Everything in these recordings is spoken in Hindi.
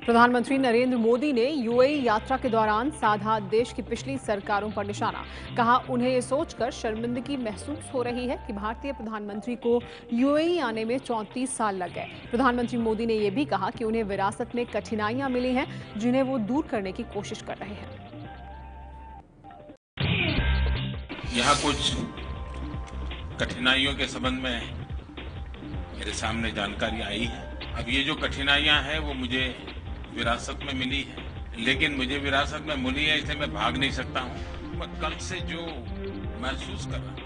प्रधानमंत्री नरेंद्र मोदी ने यूएई यात्रा के दौरान साधा देश की पिछली सरकारों पर निशाना। कहा, उन्हें ये सोचकर शर्मिंदगी महसूस हो रही है कि भारतीय प्रधानमंत्री को यूएई आने में 34 साल लग गए। प्रधानमंत्री मोदी ने यह भी कहा कि उन्हें विरासत में कठिनाइयां मिली हैं, जिन्हें वो दूर करने की कोशिश कर रहे हैं। यहाँ कुछ कठिनाइयों के संबंध में मेरे सामने जानकारी आई है। अब ये जो कठिनाइयां हैं वो मुझे विरासत में मिली है, लेकिन मुझे विरासत में मिली है इसलिए मैं भाग नहीं सकता हूँ। मैं कल से जो महसूस कर रहा हूँ,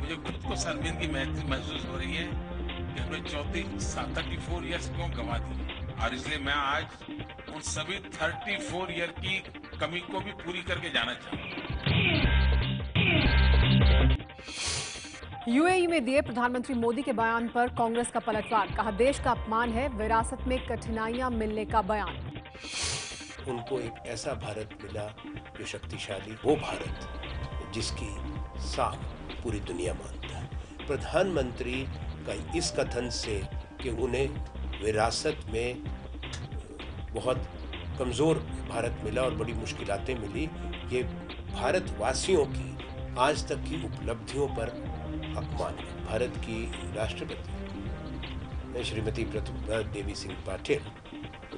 मुझे खुद को शर्मिंदगी महसूस हो रही है कि हमने 34 ईयर्स क्यों गंवा दिए, और इसलिए मैं आज उन सभी 34 ईयर की कमी को भी पूरी करके जाना चाहूँगा। यूएई में दिए प्रधानमंत्री मोदी के बयान पर कांग्रेस का पलटवार। कहा, देश का अपमान है विरासत में कठिनाइयां मिलने का बयान। उनको एक ऐसा भारत मिला जो शक्तिशाली, वो भारत जिसकी साख पूरी दुनिया मानता है। प्रधानमंत्री का इस कथन से कि उन्हें विरासत में बहुत कमजोर भारत मिला और बड़ी मुश्किलातें मिली, ये भारतवासियों की आज तक की उपलब्धियों पर अपमान है। भारत की राष्ट्रपति श्रीमती प्रतिभा देवी सिंह पाटिल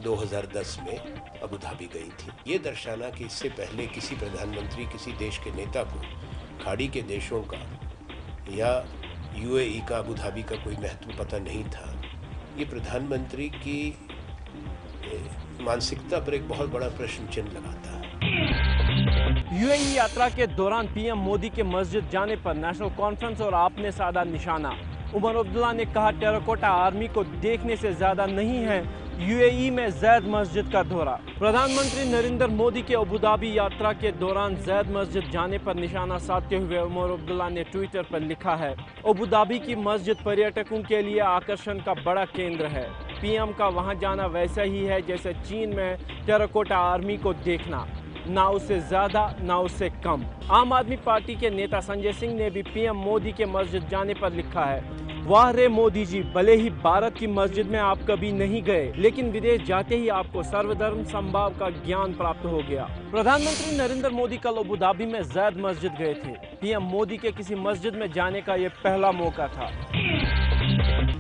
2010 में अबू धाबी गई थी। ये दर्शाना कि इससे पहले किसी प्रधानमंत्री, किसी देश के नेता को खाड़ी के देशों का या यूएई का, अबू धाबी का कोई महत्व पता नहीं था, ये प्रधानमंत्री की मानसिकता पर एक बहुत बड़ा प्रश्न चिन्ह लगाता है। यूएई यात्रा के दौरान पीएम मोदी के मस्जिद जाने पर नेशनल कॉन्फ्रेंस और आप ने साधा निशाना। उमर अब्दुल्ला ने कहा, टेराकोटा आर्मी को देखने से ज्यादा नहीं है यूएई में जैद मस्जिद का दौरा। प्रधानमंत्री नरेंद्र मोदी के अबू धाबी यात्रा के दौरान जैद मस्जिद जाने पर निशाना साधते हुए उमर अब्दुल्ला ने ट्विटर पर लिखा है, अबू धाबी की मस्जिद पर्यटकों के लिए आकर्षण का बड़ा केंद्र है। पीएम का वहां जाना वैसा ही है जैसे चीन में टेराकोटा आर्मी को देखना, ना उससे ज्यादा ना उससे कम। आम आदमी पार्टी के नेता संजय सिंह ने भी पीएम मोदी के मस्जिद जाने पर लिखा है, वाह रे मोदी जी, भले ही भारत की मस्जिद में आप कभी नहीं गए, लेकिन विदेश जाते ही आपको सर्वधर्म समभाव का ज्ञान प्राप्त हो गया। प्रधानमंत्री नरेंद्र मोदी कल अबू धाबी में जैद मस्जिद गए थे। पीएम मोदी के किसी मस्जिद में जाने का ये पहला मौका था।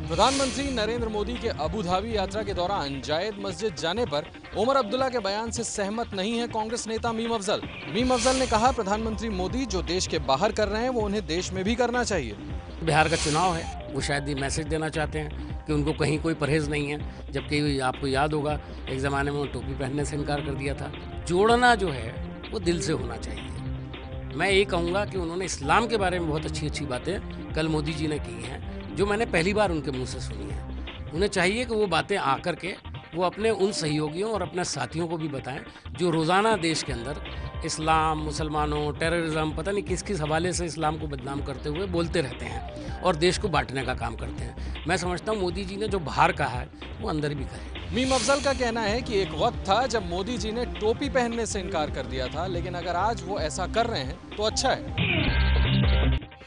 प्रधानमंत्री नरेंद्र मोदी के अबू धाबी यात्रा के दौरान जायद मस्जिद जाने पर उमर अब्दुल्ला के बयान से सहमत नहीं है कांग्रेस नेता मीम अफजल। मीम अफजल ने कहा, प्रधानमंत्री मोदी जो देश के बाहर कर रहे हैं वो उन्हें देश में भी करना चाहिए। बिहार का चुनाव है, वो शायद ये मैसेज देना चाहते हैं कि उनको कहीं कोई परहेज नहीं है, जबकि आपको याद होगा एक ज़माने में वो टोपी पहनने से इनकार कर दिया था। जोड़ना जो है वो दिल से होना चाहिए। मैं ये कहूँगा कि उन्होंने इस्लाम के बारे में बहुत अच्छी अच्छी बातें कल मोदी जी ने की हैं, जो मैंने पहली बार उनके मुंह से सुनी है। उन्हें चाहिए कि वो बातें आकर के वो अपने उन सहयोगियों और अपने साथियों को भी बताएं जो रोज़ाना देश के अंदर इस्लाम, मुसलमानों, टेररिज्म, पता नहीं किस किस हवाले से इस्लाम को बदनाम करते हुए बोलते रहते हैं और देश को बांटने का काम करते हैं। मैं समझता हूँ मोदी जी ने जो बाहर कहा है वो अंदर भी कहे। मीम अफजल का कहना है कि एक वक्त था जब मोदी जी ने टोपी पहनने से इनकार कर दिया था, लेकिन अगर आज वो ऐसा कर रहे हैं तो अच्छा है।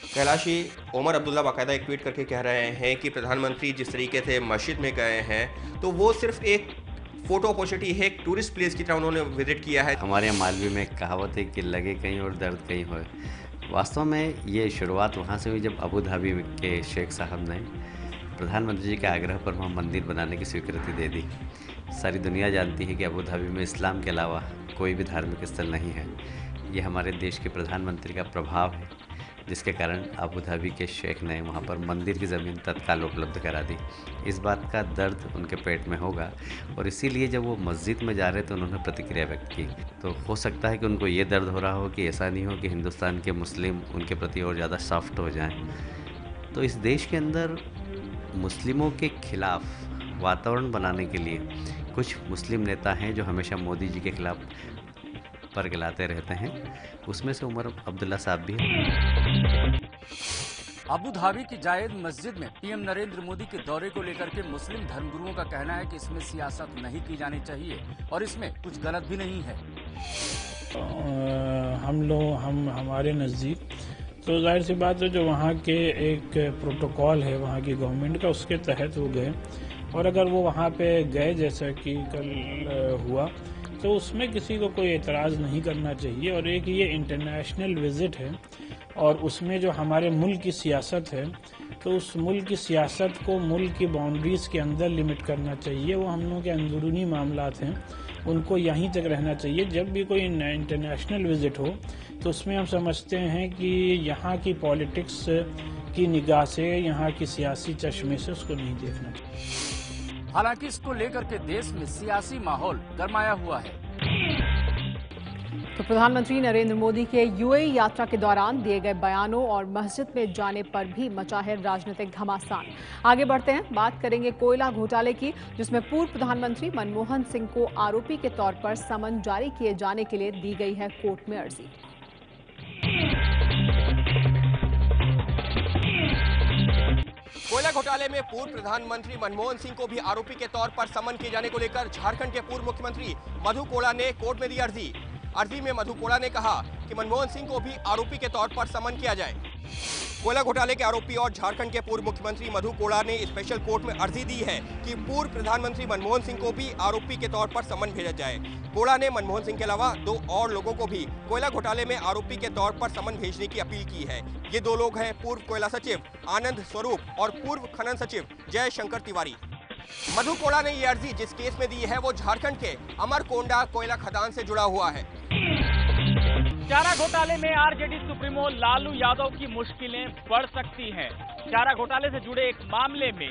कैलाशी, उमर अब्दुल्ला बाकायदा एक ट्वीट करके कह रहे हैं कि प्रधानमंत्री जिस तरीके से मस्जिद में गए हैं तो वो सिर्फ एक फोटो अपॉर्चुनिटी है, एक टूरिस्ट प्लेस की तरह उन्होंने विजिट किया है। हमारे यहाँ मालवी में एक कहावत है कि लगे कहीं और दर्द कहीं हो। वास्तव में ये शुरुआत वहाँ से हुई जब अबू धाबी के शेख साहब ने प्रधानमंत्री जी के आग्रह पर वहाँ मंदिर बनाने की स्वीकृति दे दी। सारी दुनिया जानती है कि अबू धाबी में इस्लाम के अलावा कोई भी धार्मिक स्थल नहीं है। ये हमारे देश के प्रधानमंत्री का प्रभाव है, जिसके कारण अबू धाबी के शेख ने वहाँ पर मंदिर की ज़मीन तत्काल उपलब्ध करा दी। इस बात का दर्द उनके पेट में होगा और इसीलिए जब वो मस्जिद में जा रहे तो उन्होंने प्रतिक्रिया व्यक्त की। तो हो सकता है कि उनको ये दर्द हो रहा हो कि ऐसा नहीं हो कि हिंदुस्तान के मुस्लिम उनके प्रति और ज़्यादा सॉफ्ट हो जाएं। तो इस देश के अंदर मुस्लिमों के खिलाफ वातावरण बनाने के लिए कुछ मुस्लिम नेता हैं जो हमेशा मोदी जी के खिलाफ परगलाते रहते हैं। उसमें से उमर अब्दुल्ला साहब भी हैं। अबू धाबी की जायद मस्जिद में पीएम नरेंद्र मोदी के दौरे को लेकर के मुस्लिम धर्मगुरुओं का कहना है कि इसमें सियासत नहीं की जानी चाहिए और इसमें कुछ गलत भी नहीं है। हमारे नज़दीक तो जाहिर सी बात है, जो वहाँ के एक प्रोटोकॉल है वहाँ की गवर्नमेंट का, उसके तहत वो गए। और अगर वो वहाँ पे गए जैसा कि कल हुआ तो उसमें किसी को कोई एतराज़ नहीं करना चाहिए। और एक ये इंटरनेशनल विज़िट है और उसमें जो हमारे मुल्क की सियासत है तो उस मुल्क की सियासत को मुल्क की बाउंड्रीज़ के अंदर लिमिट करना चाहिए। वो हम लोगों के अंदरूनी मामलात हैं, उनको यहीं तक रहना चाहिए। जब भी कोई इंटरनेशनल विज़िट हो तो उसमें हम समझते हैं कि यहाँ की पॉलिटिक्स की निगाह से, यहाँ की सियासी चश्मे से उसको नहीं देखना चाहिए। हालांकि इसको लेकर के देश में सियासी माहौल गरमाया हुआ है। तो प्रधानमंत्री नरेंद्र मोदी के यूएई यात्रा के दौरान दिए गए बयानों और मस्जिद में जाने पर भी मचा है राजनीतिक घमासान। आगे बढ़ते हैं, बात करेंगे कोयला घोटाले की, जिसमें पूर्व प्रधानमंत्री मनमोहन सिंह को आरोपी के तौर पर समन जारी किए जाने के लिए दी गई है कोर्ट में अर्जी। कोयला घोटाले में पूर्व प्रधानमंत्री मनमोहन सिंह को भी आरोपी के तौर पर समन किए जाने को लेकर झारखंड के पूर्व मुख्यमंत्री मधु कोड़ा ने कोर्ट में दी अर्जी। अर्जी में मधु कोड़ा ने कहा कि मनमोहन सिंह को भी आरोपी के तौर पर समन किया जाए। कोयला घोटाले के आरोपी और झारखंड के पूर्व मुख्यमंत्री मधु कोड़ा ने स्पेशल कोर्ट में अर्जी दी है कि पूर्व प्रधानमंत्री मनमोहन सिंह को भी आरोपी के तौर पर समन भेजा जाए। कोड़ा ने मनमोहन सिंह के अलावा 2 और लोगों को भी कोयला घोटाले में आरोपी के तौर पर समन भेजने की अपील की है। ये 2 लोग हैं पूर्व कोयला सचिव आनंद स्वरूप और पूर्व खनन सचिव जय शंकर तिवारी। मधु कोड़ा ने ये अर्जी जिस केस में दी है वो झारखंड के अमरकोंडा कोयला खदान से जुड़ा हुआ है। चारा घोटाले में आरजेडी सुप्रीमो लालू यादव की मुश्किलें बढ़ सकती हैं। चारा घोटाले से जुड़े एक मामले में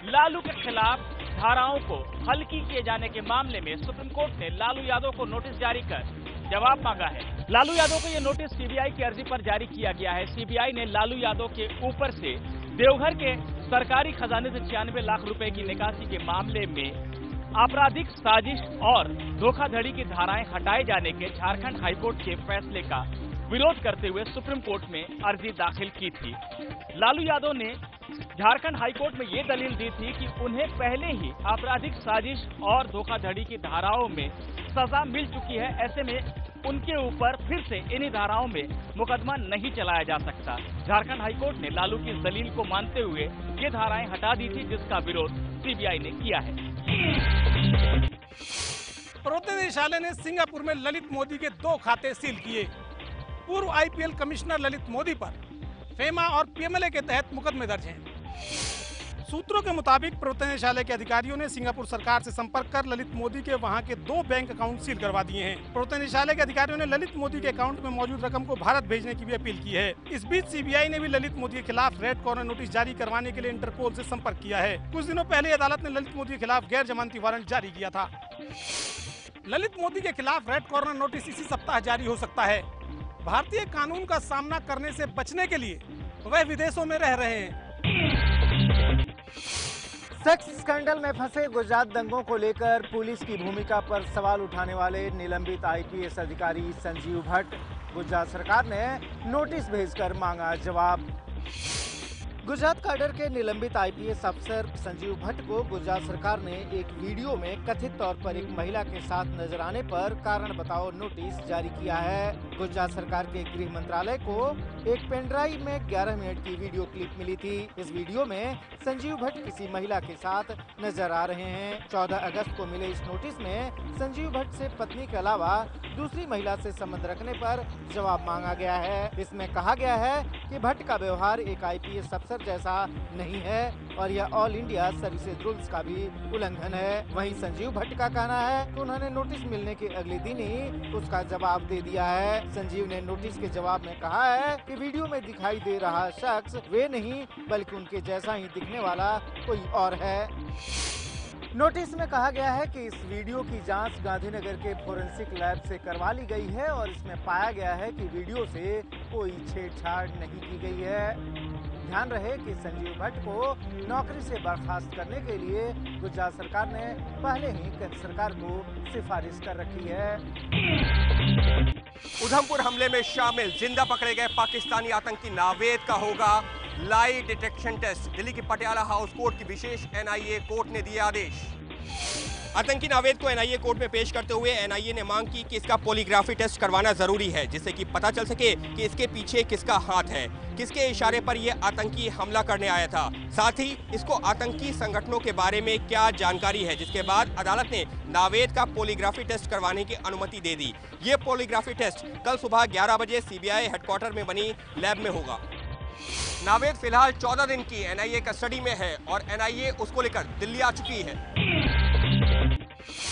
लालू के खिलाफ धाराओं को हल्की किए जाने के मामले में सुप्रीम कोर्ट ने लालू यादव को नोटिस जारी कर जवाब मांगा है। लालू यादव को यह नोटिस सीबीआई की अर्जी पर जारी किया गया है। सीबीआई ने लालू यादव के ऊपर से देवघर के सरकारी खजाने से 96 लाख रुपए की निकासी के मामले में आपराधिक साजिश और धोखाधड़ी की धाराएं हटाए जाने के झारखंड हाईकोर्ट के फैसले का विरोध करते हुए सुप्रीम कोर्ट में अर्जी दाखिल की थी। लालू यादव ने झारखंड हाईकोर्ट में ये दलील दी थी कि उन्हें पहले ही आपराधिक साजिश और धोखाधड़ी की धाराओं में सजा मिल चुकी है। ऐसे में उनके ऊपर फिर से इन्हीं धाराओं में मुकदमा नहीं चलाया जा सकता। झारखंड हाईकोर्ट ने लालू की इस दलील को मानते हुए ये धाराएं हटा दी थी, जिसका विरोध सीबीआई ने किया है। प्रवर्तन निदेशालय ने सिंगापुर में ललित मोदी के 2 खाते सील किए। पूर्व आईपीएल कमिश्नर ललित मोदी पर फेमा और पीएमएलए के तहत मुकदमे दर्ज हैं। सूत्रों के मुताबिक प्रवर्तन निदेशालय के अधिकारियों ने सिंगापुर सरकार से संपर्क कर ललित मोदी के वहां के 2 बैंक अकाउंट सील करवा दिए हैं। प्रवर्तन निदेशालय के अधिकारियों ने ललित मोदी के अकाउंट में मौजूद रकम को भारत भेजने की भी अपील की है। इस बीच सीबीआई ने भी ललित मोदी के खिलाफ रेड कॉर्नर नोटिस जारी करवाने के लिए इंटरपोल से संपर्क किया है। कुछ दिनों पहले अदालत ने ललित मोदी के खिलाफ गैर जमानती वारंट जारी किया था। ललित मोदी के खिलाफ रेड कॉर्नर नोटिस इसी सप्ताह जारी हो सकता है। भारतीय कानून का सामना करने से बचने के लिए वह विदेशों में रह रहे हैं। सेक्स स्कैंडल में फंसे गुजरात दंगों को लेकर पुलिस की भूमिका पर सवाल उठाने वाले निलंबित आईपीएस अधिकारी संजीव भट्ट, गुजरात सरकार ने नोटिस भेजकर मांगा जवाब। गुजरात कैडर के निलंबित आईपीएस अफसर संजीव भट्ट को गुजरात सरकार ने एक वीडियो में कथित तौर पर एक महिला के साथ नजर आने पर कारण बताओ नोटिस जारी किया है। गुजरात सरकार के गृह मंत्रालय को एक पेनड्राइव में 11 मिनट की वीडियो क्लिप मिली थी। इस वीडियो में संजीव भट्ट किसी महिला के साथ नजर आ रहे हैं। 14 अगस्त को मिले इस नोटिस में संजीव भट्ट से पत्नी के अलावा दूसरी महिला से संबंध रखने पर जवाब मांगा गया है। इसमें कहा गया है कि भट्ट का व्यवहार एक आईपीएस अफसर जैसा नहीं है और यह ऑल इंडिया सर्विसेज रूल्स का भी उल्लंघन है। वहीं संजीव भट्ट का कहना है कि उन्होंने नोटिस मिलने के अगले दिन ही उसका जवाब दे दिया है। संजीव ने नोटिस के जवाब में कहा है कि वीडियो में दिखाई दे रहा शख्स वे नहीं बल्कि उनके जैसा ही दिखने वाला कोई और है। नोटिस में कहा गया है कि इस वीडियो की जांच गांधीनगर के फोरेंसिक लैब से करवा ली गई है और इसमें पाया गया है कि वीडियो से कोई छेड़छाड़ नहीं की गई है। ध्यान रहे कि संजीव भट्ट को नौकरी से बर्खास्त करने के लिए गुजरात सरकार ने पहले ही केंद्र सरकार को सिफारिश कर रखी है। उधमपुर हमले में शामिल जिंदा पकड़े गए पाकिस्तानी आतंकी नावेद का होगा लाई डिटेक्शन टेस्ट। दिल्ली की पटियाला हाउस कोर्ट की विशेष एनआईए कोर्ट ने दिया आदेश। आतंकी नावेद को एनआईए कोर्ट में पेश करते हुए एनआईए ने मांग की कि इसका पॉलीग्राफी टेस्ट करवाना जरूरी है, जिससे कि पता चल सके कि इसके पीछे किसका हाथ है, किसके इशारे पर यह आतंकी हमला करने आया था, साथ ही इसको आतंकी संगठनों के बारे में क्या जानकारी है। जिसके बाद अदालत ने नावेद का पॉलीग्राफी टेस्ट करवाने की अनुमति दे दी। ये पॉलीग्राफी टेस्ट कल सुबह 11 बजे सीबीआई हेडक्वार्टर में बनी लैब में होगा। नावेद फिलहाल 14 दिन की एनआईए कस्टडी में है और एनआईए उसको लेकर दिल्ली आ चुकी है।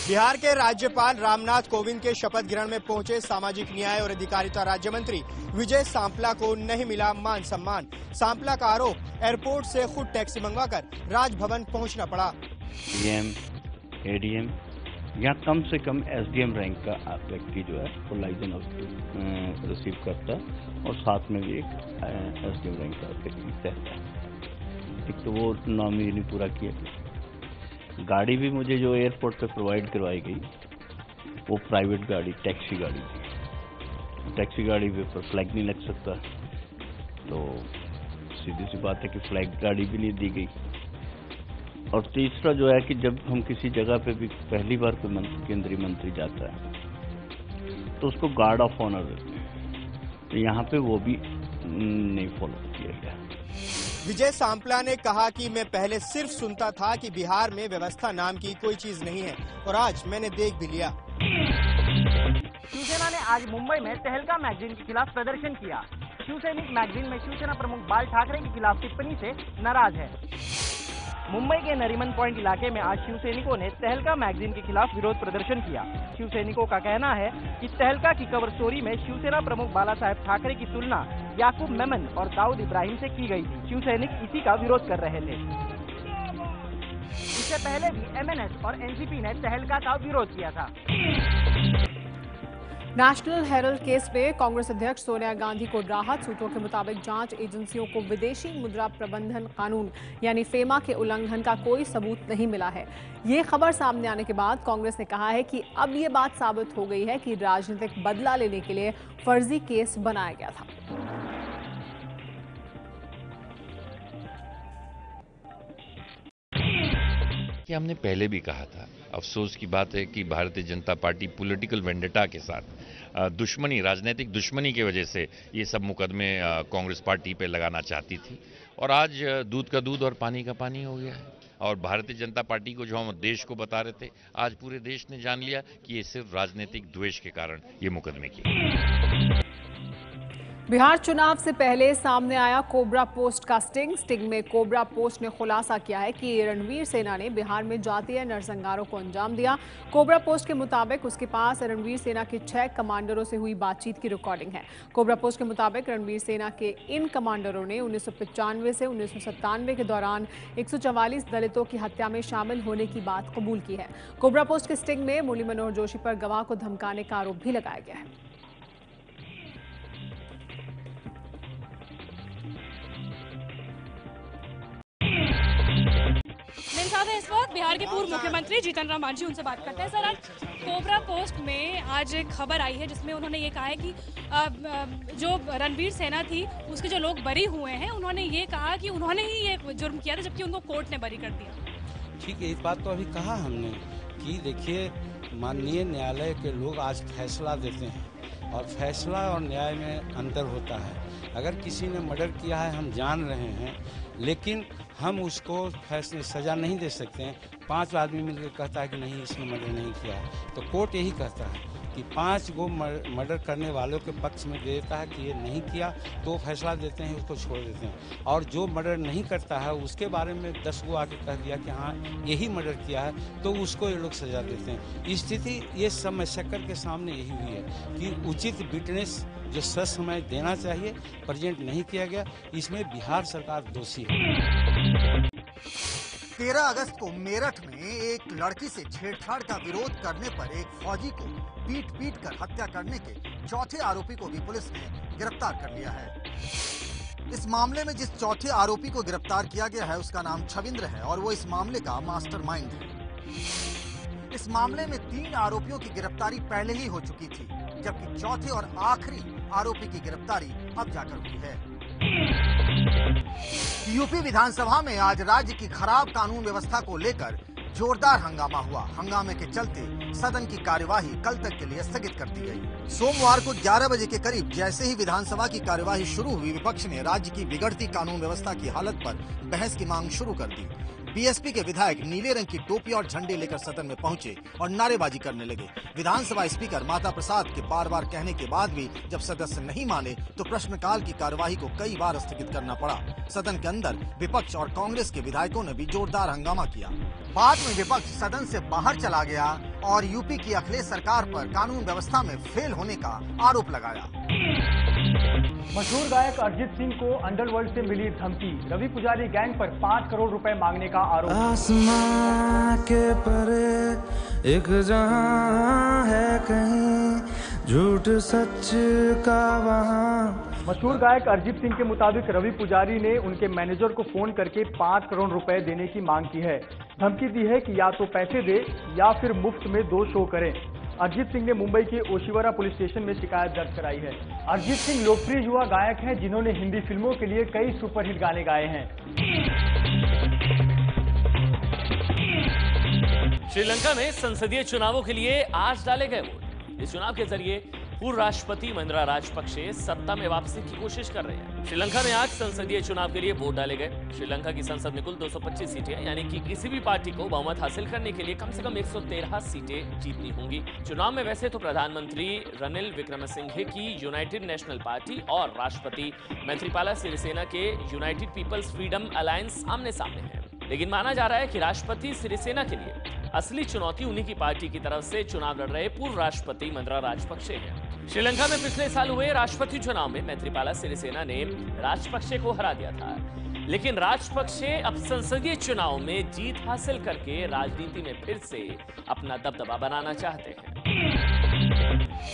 बिहार के राज्यपाल रामनाथ कोविंद के शपथ ग्रहण में पहुंचे सामाजिक न्याय और अधिकारिता राज्य मंत्री विजय सांपला को नहीं मिला मान सम्मान। सांपला का आरोप, एयरपोर्ट से खुद टैक्सी मंगवाकर राजभवन पहुंचना पड़ा। डीएम, एडीएम या कम से कम एसडीएम रैंक का व्यक्ति जो है वो लाइसेंस रिसीव करता है और साथ में भी एक एसडीएम रैंक का व्यक्ति रहता है। एक तो वो नॉमिनी नहीं पूरा किया। गाड़ी भी मुझे जो एयरपोर्ट पे प्रोवाइड करवाई गई वो प्राइवेट गाड़ी, टैक्सी गाड़ी थी। टैक्सी गाड़ी पे पर फ्लैग नहीं लग सकता, तो सीधी सी बात है कि फ्लैग गाड़ी भी नहीं दी गई। और तीसरा जो है कि जब हम किसी जगह पे भी पहली बार कोई केंद्रीय मंत्री जाता है तो उसको गार्ड ऑफ ऑनर देते हैं, तो यहाँ पे वो भी नहीं फॉलो किया गया। विजय सांपला ने कहा कि मैं पहले सिर्फ सुनता था कि बिहार में व्यवस्था नाम की कोई चीज नहीं है और आज मैंने देख भी लिया। शिवसेना ने आज मुंबई में तहलका मैगजीन के खिलाफ प्रदर्शन किया। शिवसैनिक मैगजीन में शिवसेना प्रमुख बाल ठाकरे के खिलाफ टिप्पणी से नाराज है। मुंबई के नरीमन पॉइंट इलाके में आज शिवसैनिकों ने तहलका मैगजीन के खिलाफ विरोध प्रदर्शन किया। शिवसैनिकों का कहना है कि तहलका की कवर स्टोरी में शिवसेना प्रमुख बाला साहेब ठाकरे की तुलना याकूब मेमन और दाऊद इब्राहिम से की गई थी। शिवसैनिक इसी का विरोध कर रहे थे। इससे पहले भी एमएनएस और एनसीपी ने तहलका का विरोध किया था। नेशनल हेरल्ड केस में कांग्रेस अध्यक्ष सोनिया गांधी को राहत। सूत्रों के मुताबिक जांच एजेंसियों को विदेशी मुद्रा प्रबंधन कानून यानी फेमा के उल्लंघन का कोई सबूत नहीं मिला है। ये खबर सामने आने के बाद कांग्रेस ने कहा है कि अब ये बात साबित हो गई है कि राजनीतिक बदला लेने के लिए फर्जी केस बनाया गया था। कि हमने पहले भी कहा था, अफसोस की बात है कि Bharatiya Janata party political vendetta के साथ दुश्मनी, राजनीतिक दुश्मनी की वजह से ये सब मुकदमे कांग्रेस पार्टी पे लगाना चाहती थी और आज दूध का दूध और पानी का पानी हो गया है। और भारतीय जनता पार्टी को जो हम देश को बता रहे थे, आज पूरे देश ने जान लिया कि ये सिर्फ राजनीतिक द्वेष के कारण ये मुकदमे किए। बिहार चुनाव से पहले सामने आया कोबरा पोस्ट का स्टिंग में कोबरा पोस्ट ने खुलासा किया है कि रणवीर सेना ने बिहार में जातीय नरसंहारों को अंजाम दिया। कोबरा पोस्ट के मुताबिक उसके पास रणवीर सेना के 6 कमांडरों से हुई बातचीत की रिकॉर्डिंग है। कोबरा पोस्ट के मुताबिक रणवीर सेना के इन कमांडरों ने 1995 से 1997 के दौरान 144 दलितों की हत्या में शामिल होने की बात कबूल की है। कोबरा पोस्ट के स्टिंग में मुरली मनोहर जोशी पर गवाह को धमकाने का आरोप भी लगाया गया है। इस वक्त बिहार के पूर्व मुख्यमंत्री जीतन राम मांझी, उनसे बात करते हैं। सर, आज कोबरा पोस्ट में आज एक खबर आई है जिसमें उन्होंने ये कहा है कि जो रणवीर सेना थी उसके जो लोग बरी हुए हैं, उन्होंने ये कहा कि उन्होंने ही ये जुर्म किया था, जबकि उनको कोर्ट ने बरी कर दिया। ठीक है, इस बात तो अभी कहा हमने कि देखिए, माननीय न्यायालय के लोग आज फैसला देते हैं और फैसला और न्याय में अंतर होता है। अगर किसी ने मर्डर किया है, हम जान रहे हैं, लेकिन हम उसको फैसले सज़ा नहीं दे सकते हैं। 5 आदमी मिलकर कहता है कि नहीं, इसने मर्डर नहीं किया है, तो कोर्ट यही कहता है कि 5 गो मर्डर करने वालों के पक्ष में देता है कि ये नहीं किया, तो फैसला देते हैं, उसको छोड़ देते हैं। और जो मर्डर नहीं करता है उसके बारे में 10 गो आके कह दिया कि हाँ यही मर्डर किया है, तो उसको ये लोग सजा देते हैं। स्थिति ये सब शक्कर के सामने यही हुई है कि उचित विटनेस जो सच समय देना चाहिए प्रेजेंट नहीं किया गया, इसमें बिहार सरकार दोषी है। 13 अगस्त को मेरठ में एक लड़की से छेड़छाड़ का विरोध करने पर एक फौजी को पीट कर हत्या करने के चौथे आरोपी को भी पुलिस ने गिरफ्तार कर लिया है। इस मामले में जिस चौथे आरोपी को गिरफ्तार किया गया है उसका नाम छविंद्र है और वो इस मामले का मास्टरमाइंड है। इस मामले में 3 आरोपियों की गिरफ्तारी पहले ही हो चुकी थी, जबकि चौथे और आखिरी आरोपी की गिरफ्तारी अब जाकर हुई है। यूपी विधानसभा में आज राज्य की खराब कानून व्यवस्था को लेकर जोरदार हंगामा हुआ। हंगामे के चलते सदन की कार्यवाही कल तक के लिए स्थगित कर दी गई। सोमवार को 11 बजे के करीब जैसे ही विधानसभा की कार्यवाही शुरू हुई, विपक्ष ने राज्य की बिगड़ती कानून व्यवस्था की हालत पर बहस की मांग शुरू कर दी। बीएसपी के विधायक नीले रंग की टोपी और झंडे लेकर सदन में पहुंचे और नारेबाजी करने लगे। विधानसभा स्पीकर माता प्रसाद के बार बार कहने के बाद भी जब सदस्य नहीं माने तो प्रश्नकाल की कार्यवाही को कई बार स्थगित करना पड़ा। सदन के अंदर विपक्ष और कांग्रेस के विधायकों ने भी जोरदार हंगामा किया। बाद में विपक्ष सदन से बाहर चला गया और यूपी की अखिलेश सरकार पर कानून व्यवस्था में फेल होने का आरोप लगाया। मशहूर गायक अरिजीत सिंह को अंडरवर्ल्ड से मिली धमकी। रवि पुजारी गैंग पर 5 करोड़ रुपए मांगने का आरोप। आसमां के परे एक जहां है, कहीं झूठ सच का वहां। मशहूर गायक अरिजीत सिंह के मुताबिक रवि पुजारी ने उनके मैनेजर को फोन करके 5 करोड़ रुपए देने की मांग की है। धमकी दी है कि या तो पैसे दे या फिर मुफ्त में 2 शो करें। अरिजीत सिंह ने मुंबई के ओशिवरा पुलिस स्टेशन में शिकायत दर्ज कराई है। अरिजीत सिंह लोकप्रिय युवा गायक हैं जिन्होंने हिंदी फिल्मों के लिए कई सुपरहिट गाने गाए हैं। श्रीलंका में संसदीय चुनावों के लिए आज डाले गए वोट। इस चुनाव के जरिए पूर्व राष्ट्रपति महिंद्रा राजपक्षे सत्ता में वापसी की कोशिश कर रहे हैं। श्रीलंका में आज संसदीय चुनाव के लिए वोट डाले गए। श्रीलंका की संसद में कुल 225 सीटें, यानी कि किसी भी पार्टी को बहुमत हासिल करने के लिए कम से कम 113 सीटें जीतनी होंगी। चुनाव में वैसे तो प्रधानमंत्री रनिल विक्रमसिंघे की यूनाइटेड नेशनल पार्टी और राष्ट्रपति मैत्रीपाला सिरिसेना के यूनाइटेड पीपल्स फ्रीडम अलायंस आमने सामने है, लेकिन माना जा रहा है कि राष्ट्रपति सिरिसेना के लिए असली चुनौती उन्हीं की पार्टी की तरफ से चुनाव लड़ रहे पूर्व राष्ट्रपति महिंद्रा राजपक्षे हैं। श्रीलंका में पिछले साल हुए राष्ट्रपति चुनाव में मैत्रीपाला सिरिसेना ने राजपक्षे को हरा दिया था, लेकिन राजपक्षे अब संसदीय चुनाव में जीत हासिल करके राजनीति में फिर से अपना दबदबा बनाना चाहते हैं।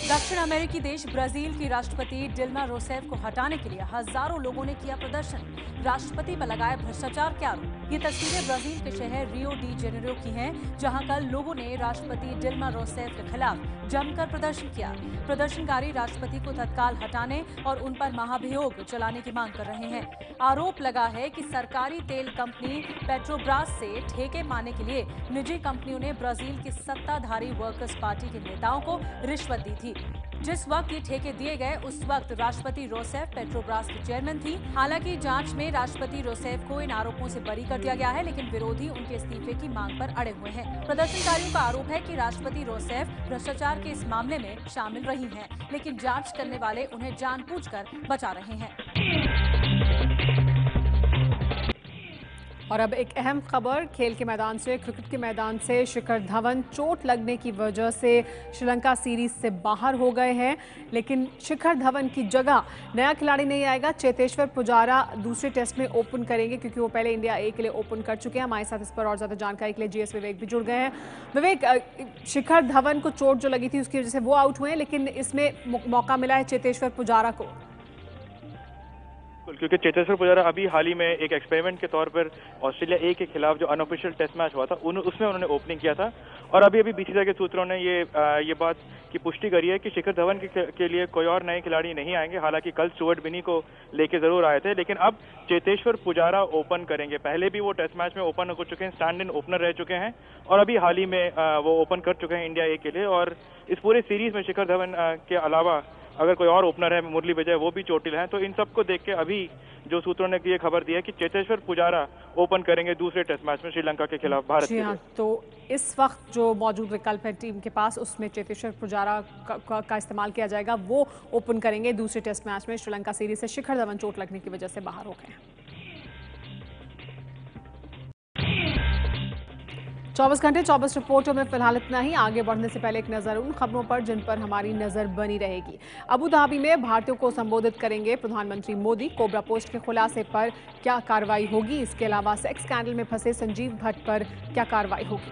दक्षिण अमेरिकी देश ब्राजील की राष्ट्रपति डिल्मा रोसेफ को हटाने के लिए हजारों लोगों ने किया प्रदर्शन। राष्ट्रपति पर लगाए भ्रष्टाचार के आरोप। ये तस्वीरें ब्राजील के शहर रियो डी जेनेरो की हैं, जहां कल लोगों ने राष्ट्रपति डिल्मा रोसेफ के खिलाफ जमकर प्रदर्शन किया। प्रदर्शनकारी राष्ट्रपति को तत्काल हटाने और उन पर महाभियोग चलाने की मांग कर रहे हैं। आरोप लगा है कि सरकारी तेल कंपनी पेट्रोब्रास से ठेके पाने के लिए निजी कंपनियों ने ब्राजील की सत्ताधारी वर्कर्स पार्टी के नेताओं को रिश्वत दी थी। जिस वक्त ये ठेके दिए गए उस वक्त राष्ट्रपति रोसेफ पेट्रोब्रास की चेयरमैन थी। हालांकि जांच में राष्ट्रपति रोसेफ को इन आरोपों से बरी कर दिया गया है, लेकिन विरोधी उनके इस्तीफे की मांग पर अड़े हुए हैं। प्रदर्शनकारियों का आरोप है कि राष्ट्रपति रोसेफ भ्रष्टाचार के इस मामले में शामिल रही हैं, लेकिन जांच करने वाले उन्हें जानबूझकर बचा रहे हैं। और अब एक अहम खबर खेल के मैदान से, क्रिकेट के मैदान से। शिखर धवन चोट लगने की वजह से श्रीलंका सीरीज से बाहर हो गए हैं, लेकिन शिखर धवन की जगह नया खिलाड़ी नहीं आएगा। चेतेश्वर पुजारा दूसरे टेस्ट में ओपन करेंगे, क्योंकि वो पहले इंडिया ए के लिए ओपन कर चुके हैं। हमारे साथ इस पर और ज़्यादा जानकारी के लिए जीएस विवेक भी जुड़ गए हैं। विवेक, शिखर धवन को चोट जो लगी थी उसकी वजह से वो आउट हुए हैं, लेकिन इसमें मौका मिला है चेतेश्वर पुजारा को, क्योंकि चेतेश्वर पुजारा अभी हाल ही में एक एक्सपेरिमेंट के तौर पर ऑस्ट्रेलिया ए के खिलाफ जो अनऑफिशियल टेस्ट मैच हुआ था उसमें उन्होंने ओपनिंग किया था। और अभी बीसीसीआई के सूत्रों ने ये बात की पुष्टि करी है कि शिखर धवन के लिए कोई और नए खिलाड़ी नहीं आएंगे। हालांकि कल स्टुअर्ट बिनी को लेके जरूर आए थे, लेकिन अब चेतेश्वर पुजारा ओपन करेंगे। पहले भी वो टेस्ट मैच में ओपन हो चुके हैं, स्टैंड इन ओपनर रह चुके हैं, और अभी हाल ही में वो ओपन कर चुके हैं इंडिया ए के लिए। और इस पूरे सीरीज में शिखर धवन के अलावा अगर कोई और ओपनर है, मुरली विजय, वो भी चोटिल हैं। तो इन सबको देख के अभी जो सूत्रों ने ये खबर दी है कि चेतेश्वर पुजारा ओपन करेंगे दूसरे टेस्ट मैच में श्रीलंका के खिलाफ भारत के लिए। तो इस वक्त जो मौजूद विकल्प है टीम के पास, उसमें चेतेश्वर पुजारा का इस्तेमाल किया जाएगा। वो ओपन करेंगे दूसरे टेस्ट मैच में श्रीलंका सीरीज से। शिखर धवन चोट लगने की वजह से बाहर हो गए हैं। 24 घंटे 24 रिपोर्टों में फिलहाल इतना ही। आगे बढ़ने से पहले एक नजर उन खबरों पर जिन पर हमारी नजर बनी रहेगी। अबू धाबी में भारतीयों को संबोधित करेंगे प्रधानमंत्री मोदी। कोबरा पोस्ट के खुलासे पर क्या कार्रवाई होगी? इसके अलावा सेक्स स्कैंडल में फंसे संजीव भट्ट पर क्या कार्रवाई होगी?